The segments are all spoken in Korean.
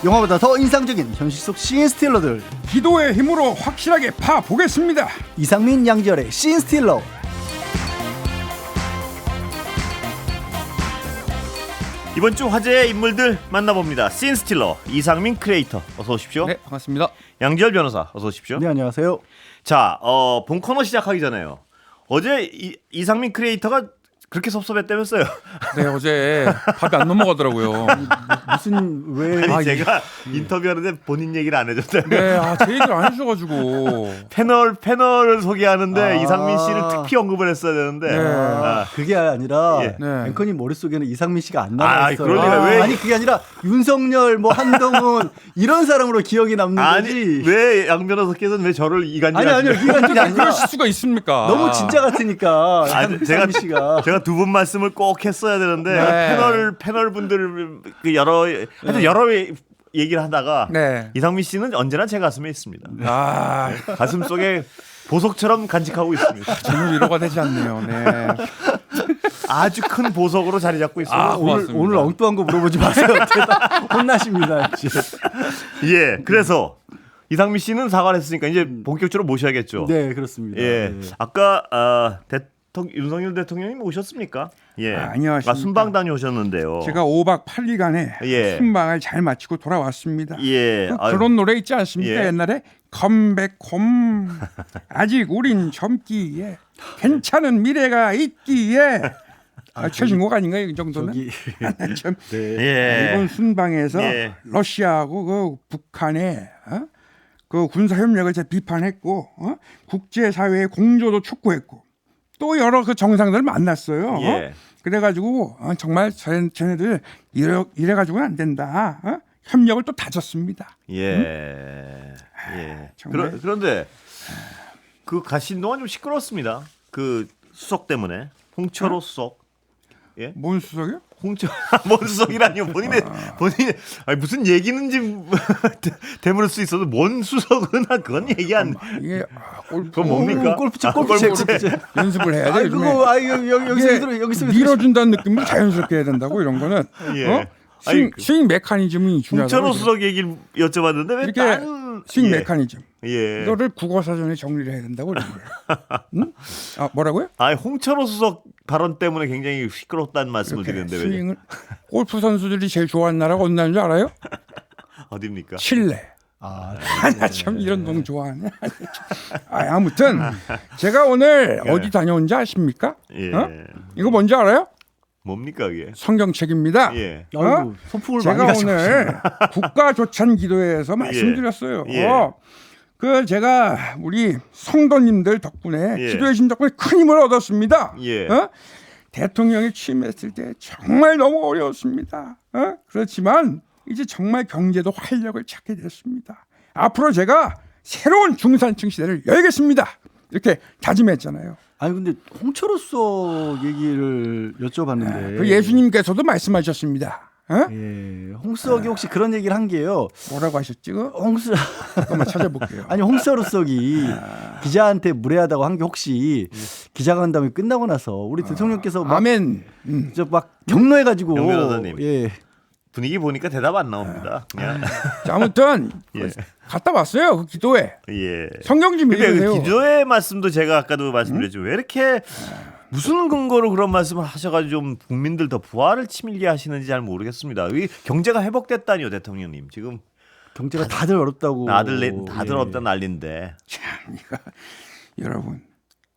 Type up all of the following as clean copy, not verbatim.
영화보다 더 인상적인 현실 속 씬스틸러들. 기도의 힘으로 확실하게 파보겠습니다. 이상민 양지열의 씬스틸러. 이번 주 화제의 인물들 만나봅니다. 씬스틸러 이상민 크리에이터 어서 오십시오. 네, 반갑습니다. 양지열 변호사 어서 오십시오. 네, 안녕하세요. 자, 본 코너 시작하기 전에요. 어제 이상민 크리에이터가 그렇게 섭섭했다면서요? 네, 어제 밥이 안 넘어가더라고요. 무슨 왜 아니 제가 인터뷰하는데 본인 얘기를 안 해줬다며. 네, 제 얘기를 안 해주셔가지고. 패널을 소개하는데 이상민 씨를 특히 언급을 했어야 되는데. 네. 그게 아니라 예. 네. 앵커님 머릿속에는 이상민 씨가 안 남아있어요. 그럴 리가. 왜? 아니 그게 아니라 윤석열 뭐 한동훈 이런 사람으로 기억이 남는 아니 거지. 왜 양 변호사께서는 왜 저를 아니요 이간질하시는 이간질이 아니라 그러실 수가 있습니까? 너무 진짜 같으니까 제가 이상민 씨가 두 분 말씀을 꼭 했어야 되는데 네. 패널 분들 그 여러 얘기를 하다가 네. 이상민 씨는 언제나 제 가슴에 있습니다. 아, 가슴 속에 보석처럼 간직하고 있습니다. 전혀 위로가 되지 않네요. 네. 아주 큰 보석으로 자리 잡고 있습니다. 아, 고맙습니다. 오늘 엉뚱한 거 물어보지 마세요. 혼나십니다. 이제. 예, 그래서 이상민 씨는 사과를 했으니까 이제 본격적으로 모셔야겠죠. 네, 그렇습니다. 예, 네. 아까 윤석열 대통령님 오셨습니까? 예, 안녕하십니까. 순방 다녀오셨는데요. 제가 5박 8일간의 예. 순방을 잘 마치고 돌아왔습니다. 예, 그런 노래 있지 않습니까? 예. 옛날에 컴백홈 아직 우린 젊기에 괜찮은 미래가 있기에 최신곡 아닌가요? 이 정도면? 저기 참, 네. 예, 이번 순방에서 예. 러시아하고 그 북한의 그 군사 협력을 제가 비판했고 국제사회의 공조도 촉구했고 또 여러 그 정상들 만났어요. 예. 그래가지고 정말 쟤네들 이래가지고는 안 된다. 협력을 또 다졌습니다. 예. 정말. 그런데 그 가신 동안 좀 시끄러웠습니다. 그 수석 때문에 홍철호 수석. 예? 뭔 수석이요? 뭔 수석이라니요? 본인 아니 무슨 얘기는지 되물을 수 있어도 뭔 수석은 그건 얘기 안. 이게 그건 뭡니까? 골프채. 연습을 해야 돼. 아이 요즘에. 그거 여기서 이게 들어 여기서 밀어준다는 느낌을 자연스럽게 해야 된다고 이런 거는 예. 스윙 메커니즘이 중요하다고. 홍철호 수석 얘기를 여쭤봤는데 왜 이렇게 다른 스윙 메커니즘 예. 이거를 국어사전에 정리를 해야 된다고 그런 거예요. 응? 아 뭐라고요? 홍철호 수석 발언 때문에 굉장히 시끄럽다는 말씀을 드리는데 왜 스윙을 골프 선수들이 제일 좋아하는 나라가 어디 나라인 줄 알아요? 어디입니까? 칠레. 아, 나 참 이런 동 좋아하네. 아무튼 제가 오늘 예. 어디 다녀온지 아십니까? 예. 이거 뭔지 알아요? 뭡니까 그게? 성경책입니다. 예. 아이고 소풍을 많이 제가 가시고 오늘 국가조찬기도회에서 말씀드렸어요. 예. 그 제가 우리 성도님들 덕분에 예. 기도해 주신 덕분에 큰 힘을 얻었습니다. 예. 대통령이 취임했을 때 정말 너무 어려웠습니다. 그렇지만 이제 정말 경제도 활력을 찾게 됐습니다. 앞으로 제가 새로운 중산층 시대를 열겠습니다. 이렇게 다짐했잖아요. 아니 근데 홍철호 수석 얘기를 여쭤봤는데 그 예수님께서도 말씀하셨습니다. 예, 홍수석이 혹시 그런 얘기를 한 게요. 뭐라고 하셨지? 잠깐만 찾아볼게요. 아니 홍철호 수석이 기자한테 무례하다고 한 게 혹시 기자간담회 끝나고 나서 우리 대통령께서 막, 아멘. 막 격노해가지고 영 변호사님. 예. 분위기 보니까 대답 안 나옵니다. 그냥. 자, 아무튼 예. 갔다 왔어요. 그 기도회. 예. 성경 좀 근데 읽으세요. 그 기도의 말씀도 제가 아까도 말씀드렸지만 왜 이렇게 무슨 근거로 그런 말씀을 하셔가지고 좀 국민들 더 부활을 치밀게 하시는지 잘 모르겠습니다. 이 경제가 회복됐다니요, 대통령님. 지금 경제가 다들 어렵다고 다들 예. 어렵다 난리인데. 참, 여러분.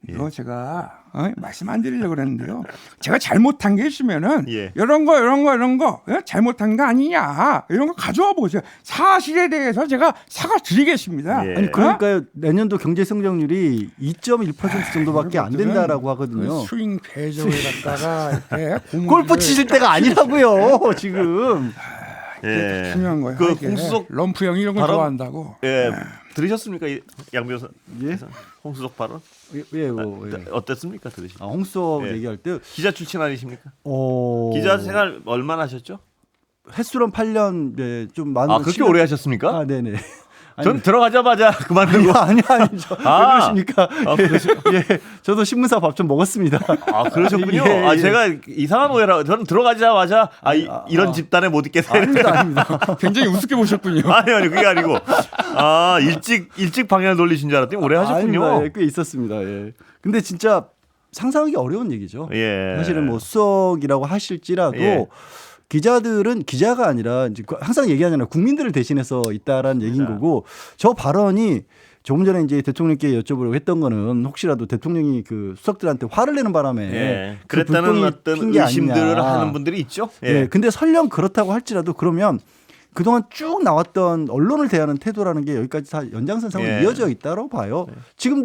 이거 제가 말씀 안 드리려고 그랬는데요. 제가 잘못한 게 있으면은 예. 이런 거 잘못한 거 아니냐 이런 거 가져와 보세요. 사실에 대해서 제가 사과 드리겠습니다. 예. 아니 그러니까요 내년도 경제 성장률이 2.1% 정도밖에 안 된다라고 하거든요. 그 스윙 궤적을 갖다가 이렇게 골프 치실 때가 아니라고요 지금. 예. 중요한 거예요. 그 이게 홍수석 럼프 형 이런 거 발언? 좋아한다고. 예. 들으셨습니까, 양 변호사? 예? 홍수석 발언? 예, 어땠습니까, 들으시고? 홍수석 예. 얘기할 때 기자 출신 아니십니까? 어... 기자 생활 얼마나 하셨죠? 횟수로 8년 네, 좀 많은 아 그렇게 오래 하셨습니까? 아 네네. 전 들어가자마자 그만두고. 아니 왜 아. 그러십니까? 예, 저도 신문사 밥 좀 먹었습니다. 아 그러셨군요. 예, 예. 아 제가 이상한 오해라. 저는 들어가자마자 이런 집단에 못 있겠어요. 아닙니다. 굉장히 우습게 보셨군요. 아니 그게 아니고 일찍 방향을 돌리신 줄 알았더니 오래 하셨군요. 아닙니다. 예, 꽤 있었습니다. 예. 근데 진짜 상상하기 어려운 얘기죠. 예. 사실은 뭐 수석이라고 하실지라도 예. 기자들은 기자가 아니라 이제 항상 얘기하잖아요. 국민들을 대신해서 있다라는 얘기인 거고 저 발언이 조금 전에 이제 대통령께 여쭤보려고 했던 거는 혹시라도 대통령이 그 수석들한테 화를 내는 바람에 예. 그 그랬다는 불똥이 어떤 핀 게 의심들을 아니냐. 하는 분들이 있죠. 예. 근데 설령 그렇다고 할지라도 그러면 그동안 쭉 나왔던 언론을 대하는 태도라는 게 여기까지 다 연장선상으로 예. 이어져 있다고 봐요. 지금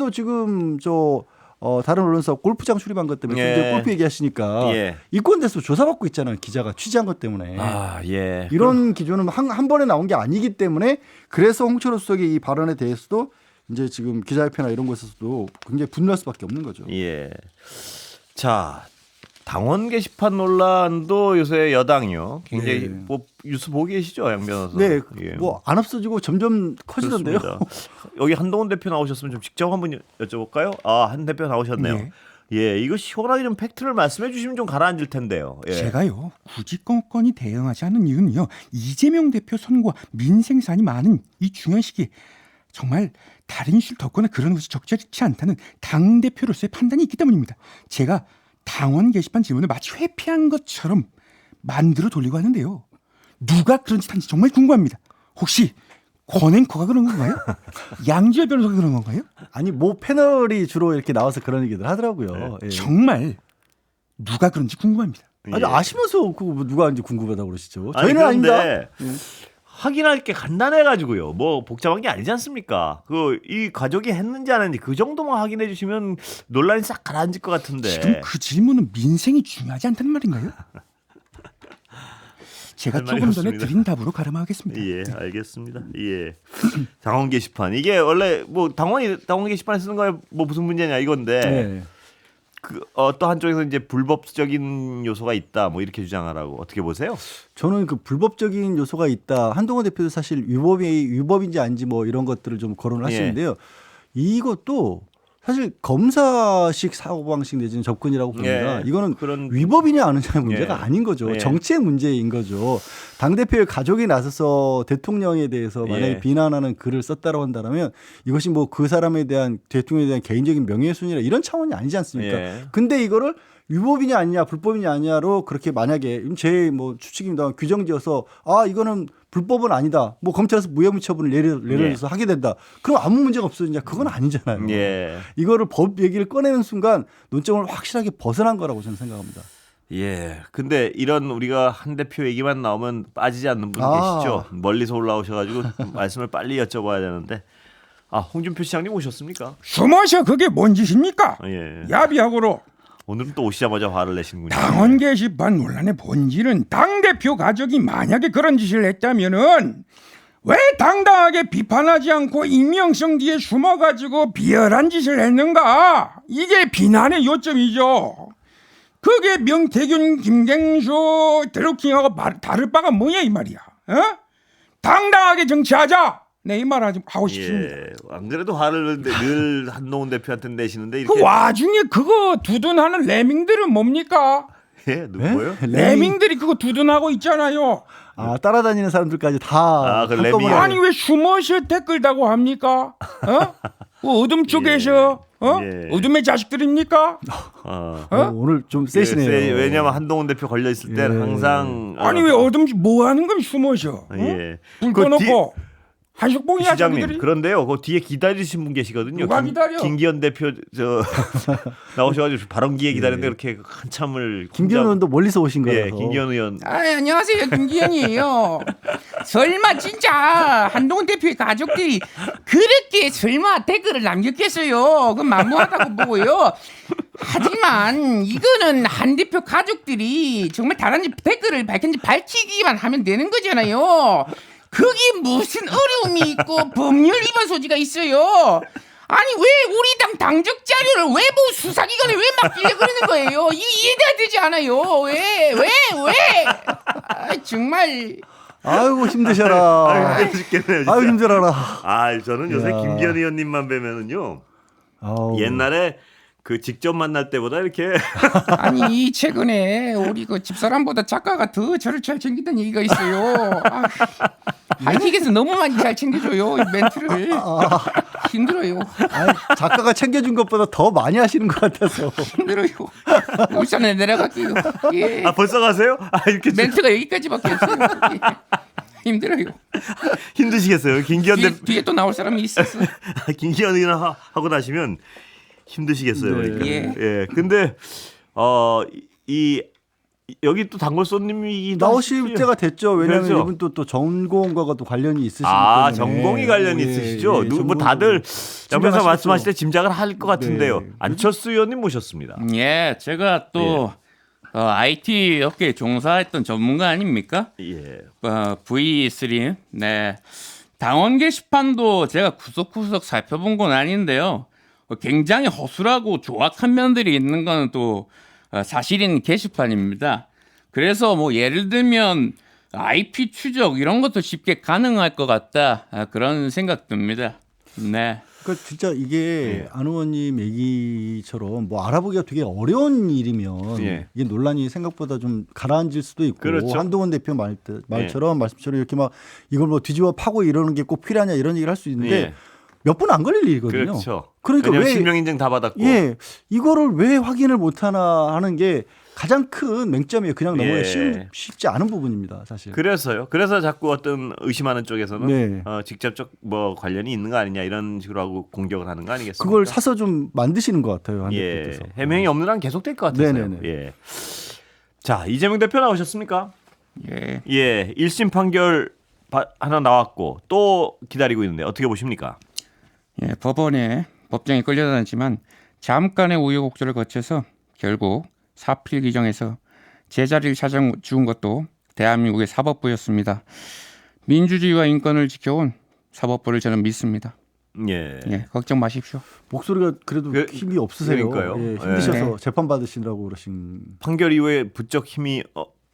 다른 언론사 골프장 출입한 것 때문에 예. 이제 골프 얘기하시니까 예. 이권대에서 조사받고 있잖아요. 기자가 취재한 것 때문에. 아 예. 이런 기준은 한 번에 나온 게 아니기 때문에 그래서 홍철호 수석의 이 발언에 대해서도 이제 지금 기자협회나 이런 곳에서도 굉장히 분노할 수밖에 없는 거죠. 예. 자, 당원 게시판 논란도 요새 여당이요. 굉장히 네. 뭐 뉴스 보고 계시죠, 양 변호사? 네, 예. 뭐 안 없어지고 점점 커지던데요. 그렇습니다. 여기 한동훈 대표 나오셨으면 좀 직접 한번 여쭤볼까요? 아, 한 대표 나오셨네요. 네. 예, 이거 시원하게 좀 팩트를 말씀해 주시면 좀 가라앉을 텐데요. 예. 제가요 굳이 건건이 대응하지 않는 이유는요 이재명 대표 선거와 민생사안이 많은 이 중요한 시기에 정말 다른 이슈를 덮거나 그런 것이 적절치 않다는 당 대표로서의 판단이 있기 때문입니다. 제가 당원 게시판 질문을 마치 회피한 것처럼 만들어 돌리고 하는데요. 누가 그런 짓 한지 정말 궁금합니다. 혹시 권앵커가 그런 건가요? 양지열 변호사가 그런 건가요? 아니 뭐 패널이 주로 이렇게 나와서 그런 얘기들 하더라고요. 예. 정말 누가 그런지 궁금합니다. 아니 예. 아시면서 그거 누가 이제 궁금하다고 그러시죠? 아니, 저희는 아닙니다. 그런데 확인할 게 간단해가지고요. 뭐 복잡한 게 아니지 않습니까? 이 가족이 했는지 안 했는지 그 정도만 확인해 주시면 논란이 싹 가라앉을 것 같은데. 지금 그 질문은 민생이 중요하지 않다는 말인가요? 제가 할 말이 조금 전에 없습니다. 드린 답으로 가름하겠습니다. 예, 알겠습니다. 예. 당원 게시판 이게 원래 뭐 당원 게시판에 쓰는 거에 뭐 무슨 문제냐 이건데 네. 또 한쪽에서 이제 불법적인 요소가 있다 뭐 이렇게 주장하라고 어떻게 보세요? 저는 그 불법적인 요소가 있다. 한동훈 대표도 사실 위법인지 아닌지 뭐 이런 것들을 좀 거론을 예. 하시는데요. 이것도 사실 검사식 사고방식 내지는 접근이라고 봅니다. 예, 이거는 그런- 위법이냐 아니냐의 문제가 예. 아닌 거죠. 예. 정치의 문제인 거죠. 당대표의 가족이 나서서 대통령에 대해서 만약에 예. 비난하는 글을 썼다고 한다면 이것이 뭐 그 사람에 대한 대통령에 대한 개인적인 명예훼손이라 이런 차원이 아니지 않습니까? 예. 근데 이거를 위법이냐 아니냐 불법이냐 아니냐로 그렇게 만약에 제 뭐 추측입니다. 규정지어서 이거는 불법은 아니다. 뭐 검찰에서 무혐의 처분을 예를 들어서 하게 된다. 그럼 아무 문제가 없어지냐? 그건 아니잖아요. 예. 이거를 법 얘기를 꺼내는 순간 논점을 확실하게 벗어난 거라고 저는 생각합니다. 예. 근데 이런 우리가 한 대표 얘기만 나오면 빠지지 않는 분 아. 계시죠? 멀리서 올라오셔가지고 말씀을 빨리 여쭤봐야 되는데. 홍준표 시장님 오셨습니까? 숨어서 그게 뭔 짓입니까? 예. 야비하고로 오늘은 또 오시자마자 화를 내시는군요. 당원 게시판 논란의 본질은 당대표 가족이 만약에 그런 짓을 했다면은 왜 당당하게 비판하지 않고 익명성 뒤에 숨어가지고 비열한 짓을 했는가? 이게 비난의 요점이죠. 그게 명태균, 김경수, 드루킹하고 다를 바가 뭐냐 이 말이야. 당당하게 정치하자. 네, 이 말 하고 싶습니다. 예. 안 그래도 화를 늘 한동훈 대표한테 내시는데 이렇게 그 와중에 그거 두둔하는 레밍들은 뭡니까? 예, 누구예요? 레밍들이 그거 두둔하고 있잖아요. 따라다니는 사람들까지 다 그 한꺼번에 레밍. 아니 왜 숨어서 댓글 다고 합니까? 그 어둠 쪽에서 예. 어둠의 자식들입니까? 오늘 좀 세시네요. 왜냐하면 한동훈 대표 걸려 있을 때는 예. 항상 아니 왜 어둠 뭐 하는 건 숨어서? 예. 불 그 꺼놓고 한식봉이야 시장님 자기들이. 그런데요. 그 뒤에 기다리신 분 계시거든요. 누가 기다려? 김기현 대표 나오셔가지고 발언기에 기다리는데 이렇게 한참을 김기현 의원도 멀리서 오신 거라서. 예, 김기현 의원. 안녕하세요 김기현이에요. 설마 진짜 한동훈 대표의 가족들이 그렇게 설마 댓글을 남겼겠어요? 그건 만무하다고 보고요. 하지만 이거는 한 대표 가족들이 정말 다른 댓글을 밝히기만 하면 되는 거잖아요. 그게 무슨 어려움이 있고 법률 위반 소지가 있어요. 아니 왜 우리 당 당적 자료를 외부 수사기관에 왜 맡기려고 그러는 거예요? 이게 이해가 되지 않아요. 왜? 정말 아이고 힘드셔라. 힘들어 죽겠네요. 진짜. 아유 힘들어라. 아, 저는 요새 야. 김기현 의원님만 뵈면은요. 아우. 옛날에 그 직접 만날 때보다 이렇게 아니 최근에 우리 그 집사람보다 작가가 더 저를 잘 챙기던 얘기가 있어요. 한식에서 너무 많이 잘 챙겨줘요 이 멘트를. 힘들어요. 아니, 작가가 챙겨준 것보다 더 많이 하시는 것 같아서. 힘들어요. 울산에 내려갈게요. 예. 아 벌써 가세요? 아 이렇게 멘트가 여기까지밖에 없어요. 예. 힘들어요. 힘드시겠어요. 김기현 뒤에 또 나올 사람이 있었어. 김기현 의원 하고 나시면 힘드시겠어요. 네. 그러니까. 예. 예. 근데 이 여기 또 단골손님이 나오실 때가 됐죠. 왜냐하면 그렇죠. 이분 또 전공과가 또 관련이 있으시기 아 때문에. 전공이 관련이 예, 있으시죠. 예, 누구 뭐 전공 다들 옆에서 짐작하시겠죠. 말씀하실 때 짐작을 할 것 같은데요. 네. 안철수 의원님 모셨습니다. 예, 제가 또 IT 업계에 종사했던 전문가 아닙니까? 예. V3. 네. 당원 게시판도 제가 구석구석 살펴본 건 아닌데요. 굉장히 허술하고 조악한 면들이 있는 건 또 사실인 게시판입니다. 그래서 뭐 예를 들면 IP 추적 이런 것도 쉽게 가능할 것 같다. 그런 생각 듭니다. 네. 그러니까 진짜 이게 예. 안 의원님 얘기처럼 뭐 알아보기가 되게 어려운 일이면 예. 이게 논란이 생각보다 좀 가라앉을 수도 있고 그렇죠. 한동훈 대표 말처럼 말씀처럼 이렇게 막 이걸 뭐 뒤집어 파고 이러는 게 꼭 필요하냐 이런 얘기를 할 수 있는데 예. 몇 분 안 걸릴 일이거든요. 그렇죠. 그러니까 왜냐면 왜 실명 인증 다 받았고. 예, 이거를 왜 확인을 못 하나 하는 게 가장 큰 맹점이에요. 그냥 넘어가 예. 쉽지 않은 부분입니다, 사실. 그래서요. 그래서 자꾸 어떤 의심하는 쪽에서는 네. 직접적 뭐 관련이 있는 거 아니냐 이런 식으로 하고 공격을 하는 거 아니겠습니까? 그걸 사서 좀 만드시는 것 같아요, 한 예. 대표께서. 해명이 없는 한 계속될 것 같아서요. 네네네. 예. 자, 이재명 대표 나오셨습니까? 예. 예. 1심 판결 하나 나왔고 또 기다리고 있는데 어떻게 보십니까? 예, 법원에 법정에 끌려다녔지만 잠깐의 우여곡절을 거쳐서 결국 사필 규정에서 제자리를 찾아준 것도 대한민국의 사법부였습니다. 민주주의와 인권을 지켜온 사법부를 저는 믿습니다. 예. 예, 걱정 마십시오. 목소리가 그래도 그- 힘이 없으세요. 그러니까요. 예, 힘드셔서 네. 재판 받으시라고 그러신. 판결 이후에 부쩍 힘이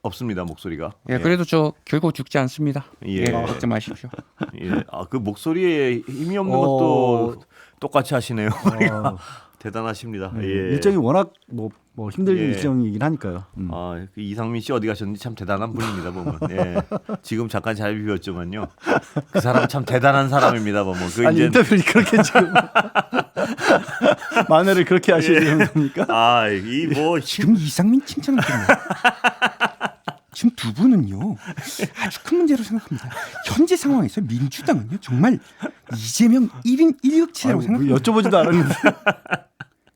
없습니다, 목소리가. 예, 그래도 저 결국 죽지 않습니다. 예. 예, 걱정 마십시오. 예. 그 목소리에 힘이 없는 어. 것도 똑같이 하시네요. 어, 대단하십니다. 네. 예. 일정이 워낙 뭐 힘들 예. 일정이긴 하니까요. 그 이상민 씨 어디 가셨는지 참 대단한 분입니다 보면. 예. 지금 잠깐 잘 비웠지만요. 그 사람 참 대단한 사람입니다 보면. 그 아니 이제 인터뷰를 그렇게 지금 만회를 그렇게 하시는 겁니까? 이뭐 지금 이상민 칭찬을 드립니다. 지금 두 분은요 아주 큰 문제로 생각합니다. 현재 상황에서 민주당은요 정말 이재명 1인 1역체라고 뭐 생각합니다. 여쭤보지도 않았는데.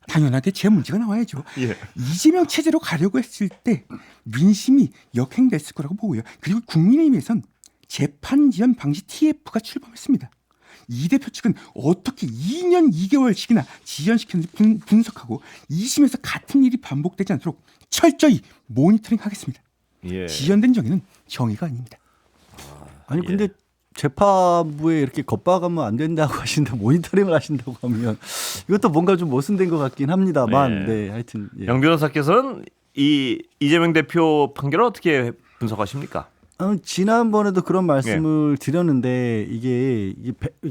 당연하게 제 문제가 나와야죠. 예. 이재명 체제로 가려고 했을 때 민심이 역행됐을 거라고 보고요. 그리고 국민의힘에선 재판 지연 방지 TF가 출범했습니다. 이 대표 측은 어떻게 2년 2개월씩이나 지연시켰는지 분석하고 2심에서 같은 일이 반복되지 않도록 철저히 모니터링하겠습니다. 예. 지연된 정의는 정의가 아닙니다. 아니 근데 재판부에 이렇게 겁박하면 안 된다고 하신다, 모니터링을 하신다고 하면 이것도 뭔가 좀 모순된 것 같긴 합니다만, 네, 하여튼 예. 영 변호사께서는 이 이재명 대표 판결을 어떻게 분석하십니까? 지난번에도 그런 말씀을 드렸는데 이게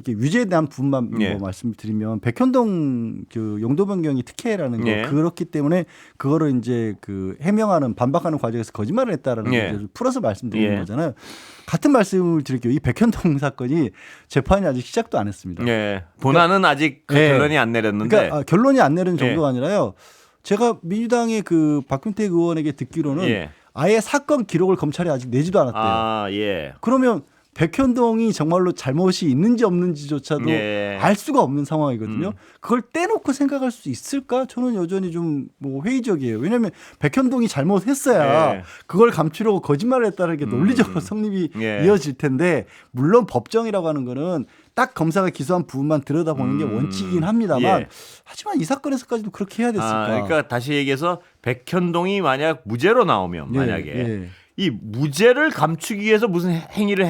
유죄에 대한 부분만 예. 뭐 말씀드리면 백현동 그 용도 변경이 특혜라는 예. 거 그렇기 때문에 그거를 이제 그 해명하는 반박하는 과정에서 거짓말을 했다라는 예. 걸 풀어서 말씀드리는 예. 거잖아요. 같은 말씀을 드릴게요. 이 백현동 사건이 재판이 아직 시작도 안 했습니다. 예. 본안은 아직 그 예. 결론이 안 내렸는데. 그러니까 결론이 안 내린 정도가 예. 아니라요. 제가 민주당의 그 박균택 의원에게 듣기로는 예. 아예 사건 기록을 검찰이 아직 내지도 않았대요. 아, 예. 그러면 백현동이 정말로 잘못이 있는지 없는지조차도 예. 알 수가 없는 상황이거든요. 그걸 떼놓고 생각할 수 있을까? 저는 여전히 좀 뭐 회의적이에요. 왜냐하면 백현동이 잘못했어야 예. 그걸 감추려고 거짓말을 했다는 게 논리적으로 성립이 예. 이어질 텐데 물론 법정이라고 하는 거는 딱 검사가 기소한 부분만 들여다보는 게 원칙이긴 합니다만 예. 하지만 이 사건에서까지도 그렇게 해야 됐을까? 그러니까 다시 얘기해서 백현동이 만약 무죄로 나오면 예, 만약에 예. 이 무죄를 감추기 위해서 무슨 행위를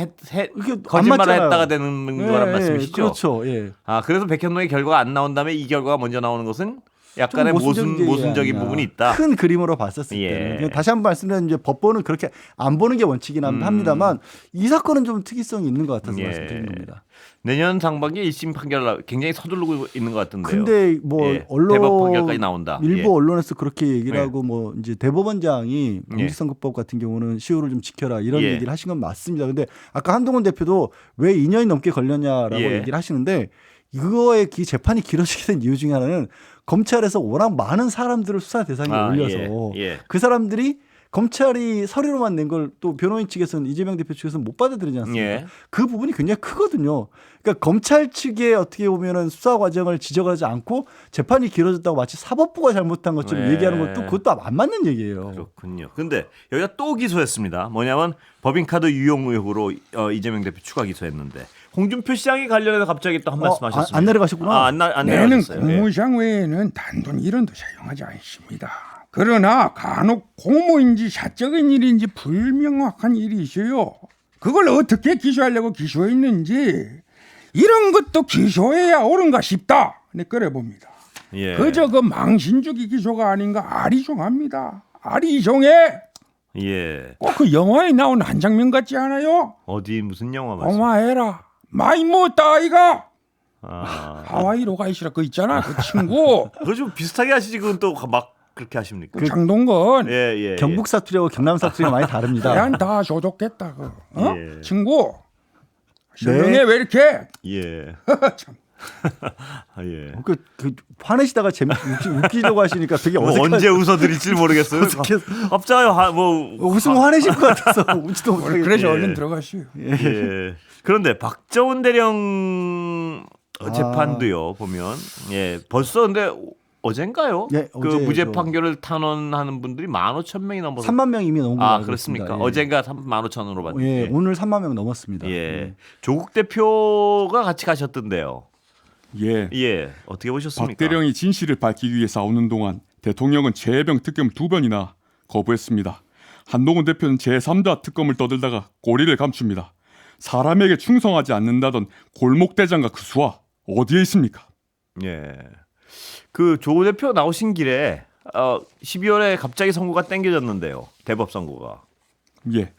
이게 안 거짓말을 맞잖아요. 했다가 되는 거란 예, 말씀이시죠? 그렇죠. 예. 그래서 백현동의 결과가 안 나온 다음에 이 결과가 먼저 나오는 것은 약간의 모순적인 모순적인 아니냐. 부분이 있다. 큰 그림으로 봤었을 예. 때는 다시 한번 말씀드리면 이제 법본은 그렇게 안 보는 게 원칙이긴 합니다만 이 사건은 좀 특이성이 있는 것 같아서 예. 말씀드리는 겁니다. 내년 상반기에 1심 판결 굉장히 서두르고 있는 것 같은데요. 근데 뭐 예. 언론 대법 판결까지 나온다. 일부 예. 언론에서 그렇게 얘기를 예. 하고 뭐 이제 대법원장이 공직선거법 같은 경우는 시효를 좀 지켜라 이런 예. 얘기를 하신 건 맞습니다. 근데 아까 한동훈 대표도 왜 2년이 넘게 걸렸냐라고 예. 얘기를 하시는데 이거의 재판이 길어지게 된 이유 중에 하나는 검찰에서 워낙 많은 사람들을 수사 대상에 올려서 예. 그 사람들이 검찰이 서류로만 낸 걸 또 변호인 측에서는 이재명 대표 측에서는 못 받아들이지 않습니까? 예. 그 부분이 굉장히 크거든요. 그러니까 검찰 측에 어떻게 보면은 수사 과정을 지적하지 않고 재판이 길어졌다고 마치 사법부가 잘못한 것처럼 예. 얘기하는 것도 그것도 안 맞는 얘기예요. 그렇군요. 근데 여기가 또 기소했습니다. 뭐냐면 법인카드 유용 의혹으로 이재명 대표 추가 기소했는데 홍준표 시장에 관련해서 갑자기 또 한 말씀 하셨습니다. 안 내려가셨구나. 안 내는 내려가셨어요. 예. 공무상 외에는 단돈 1원도 사용하지 않습니다. 그러나 간혹 공무인지 사적인 일인지 불명확한 일이 있어요. 그걸 어떻게 기소하려고 기소했는지 이런 것도 기소해야 옳은가 싶다. 네, 그래 봅니다. 예. 그저 그 망신주기 기소가 아닌가 아리송합니다. 아리송해. 예. 꼭 그 영화에 나온 한 장면 같지 않아요? 어디 무슨 영화 말씀? 어마해라. 많이 못다 아이가. 아. 하와이로 가시라 그 있잖아 그 친구. 그거 좀 비슷하게 하시지 그건 또 막 그렇게 하십니까? 그 장동건. 예. 경북 사투리하고 경남 사투리가 많이 다릅니다. 난 다 조독했다 그. 어? 예. 친구. 네. 설명해 왜 이렇게? 예. 참. 아, 예. 그 화내시다가 웃기려고 하시니까 되게 뭐 어색한. 언제 웃어드릴지 모르겠어요. 갑자기 웃으면 화내실 것 같아서 웃지도 못하게. 그래서 예. 얼른 들어가시오. 예. 그런데 박정훈 대령 재판도요 보면 벌써 근데 어젠가요? 예, 그 어제 무죄 저- 판결을 탄원하는 분들이 15,000명이 넘어서 3만 명 이미 넘은 거 알고 그렇습니까? 있습니다. 예. 어젠가 15,000으로 봤는데. 예, 오늘 3만 명 넘었습니다. 예. 조국 대표가 같이 가셨던데요. 예. 예. 어떻게 보셨습니까? 박 대령이 진실을 밝히기 위해 싸우는 동안 대통령은 재해병 특검을 2번이나 거부했습니다. 한동훈 대표는 제3자 특검을 떠들다가 꼬리를 감춥니다. 사람에게 충성하지 않는다던 골목대장과 그 수와 어디에 있습니까? 예. 그 조 대표 나오신 길에 12월에 갑자기 선거가 땡겨졌는데요. 대법 선거가. 예.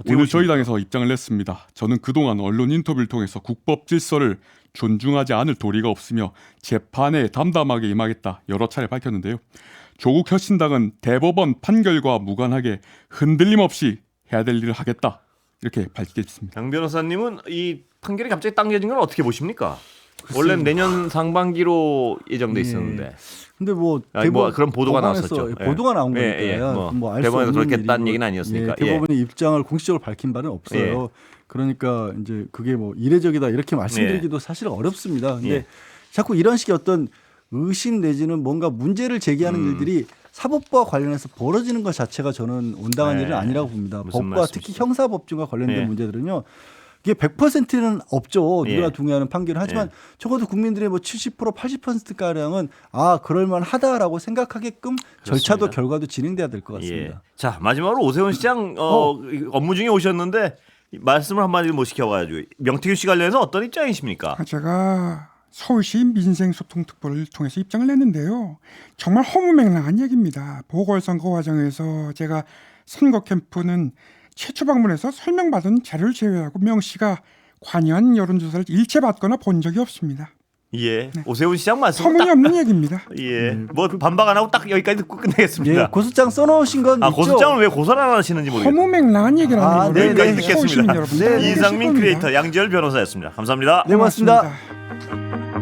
오늘 저희 당에서 입장을 냈습니다. 저는 그동안 언론 인터뷰를 통해서 국법 질서를 존중하지 않을 도리가 없으며 재판에 담담하게 임하겠다 여러 차례 밝혔는데요. 조국 혁신당은 대법원 판결과 무관하게 흔들림 없이 해야 될 일을 하겠다 이렇게 밝혔습니다. 장 변호사님은 이 판결이 갑자기 당겨진 건 어떻게 보십니까? 원래 내년 상반기로 예정돼 있었는데. 근데 뭐 아니, 뭐 대법 그런 보도가 법원에서 나왔었죠. 예. 보도가 나온 예, 거니까 예. 뭐 알 수 대법원에서 없는 그렇겠다는 일이고, 얘기는 아니었으니까. 예, 대법원의 입장을 공식적으로 밝힌 바는 없어요. 그러니까 이제 그게 뭐 이례적이다 이렇게 말씀드리기도 사실 어렵습니다. 근데 예. 자꾸 이런 식의 어떤 의심 내지는 뭔가 문제를 제기하는 일들이 사법부와 관련해서 벌어지는 것 자체가 저는 온당한 네. 일은 아니라고 봅니다. 무슨 법과 말씀이시죠? 특히 형사법정과 관련된 예. 문제들은요. 이게 100%는 없죠. 누구나 예. 동의하는 판결을 하지만 적어도 국민들의 뭐 70% 80%가량은 그럴만 하다라고 생각하게끔 절차도 결과도 진행돼야 될 것 같습니다. 예. 자 마지막으로 오세훈 시장 업무 중에 오셨는데 말씀을 한마디를 못 시켜가지고 명태균 씨 관련해서 어떤 입장이십니까? 제가 서울시 민생소통특보를 통해서 입장을 냈는데요. 정말 허무맹랑한 얘기입니다. 보궐선거 과정에서 제가 선거 캠프는 최초 방문해서 설명받은 자료를 제외하고 명 씨가 관여한 여론조사를 일체 받거나 본 적이 없습니다. 예. 오세훈 시장 말씀 터무니없는 얘기입니다. 예. 뭐 반박 안 하고 딱 여기까지 듣고 끝내겠습니다. 예, 고소장 써놓으신 건 있죠. 고소장은 왜 고소를 안 하시는지 모르겠어요. 허무맹랑한 얘기라는 네, 거를 여기까지 네, 듣겠습니다. 서울 시민 여러분 다 알고 계실 이상민 겁니다. 크리에이터 양지열 변호사였습니다. 감사합니다. 네, 고맙습니다. 고맙습니다.